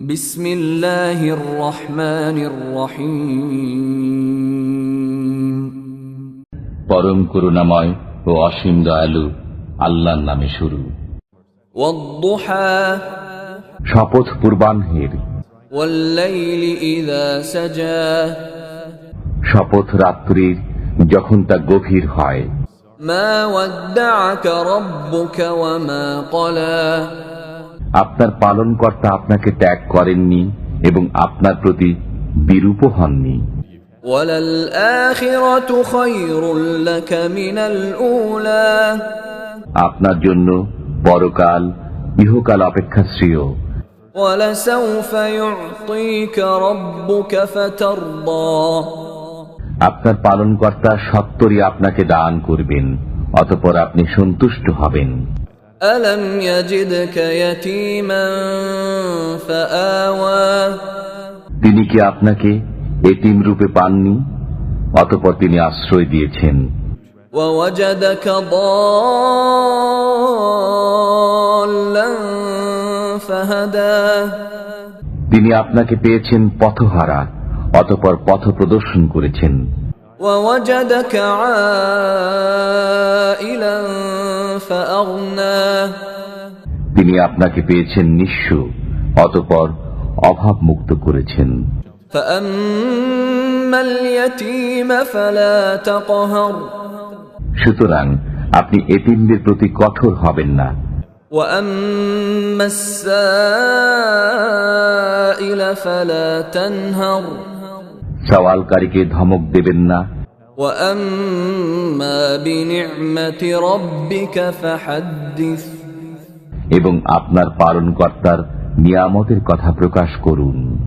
বিসমিল্লাহির রহমানির রহিম। পরম করুণাময় ও অসীম দয়ালু আল্লাহর নামে শুরু। ওয়াদ-দুহা, শপথ পূর্বাহ্নের। ওয়াল-লাইলি ইযা সাজা, শপথ রাত্রির যখন তা গভীর হয়। মা ওয়াদ্দা'আকা রাব্বুকা ওয়া মা ক্বালা, আপনার পালনকর্তা আপনাকে ত্যাগ করেননি এবং আপনার প্রতি বিরূপ হননি। ওয়ালাল আখিরাতু খায়রুল লাকা মিনাল উলা, আপনার জন্য পরকাল ইহকাল অপেক্ষা শ্রেয়। ওয়ালাসাউফা ইউ'তিকা রাব্বুকা ফাতারদা, আপনার পালনকর্তা সত্বরই আপনাকে দান করবেন, অতঃপর আপনি সন্তুষ্ট হবেন। আলম ইয়াজিদকা ইয়াতীমান ফাআওয়া, তিনি কি আপনাকে এতিম রূপে পাননি, অতঃপর তিনি আশ্রয় দিয়েছেন। ওয়াওয়াজাদাকা দাল্লান ফাহাদা, তিনি আপনাকে পেয়েছেন পথহারা, অতঃপর পথ প্রদর্শন করেছেন। ওয়াওয়াজাদাকা আইলান ফাআগনা, তিনি আপনাকে পেয়েছেন নিঃস্ব, অতঃপর অভাব মুক্ত করেছেন। ফাআম্মাল ইয়াতীমা ফালা তাকহার, সুতরাং আপনি এতিমদের প্রতি কঠোর হবেন না। ওয়াম্মাস সাইলা ফালা তানহার, সওয়ালকারীকে ধমক দেবেন না। ওয়াম্মা বিনি'মাতি রাব্বিকা ফাহাদ্দিস, এবং আপনার পালনকর্তার নিয়ামতের কথা প্রকাশ করুন।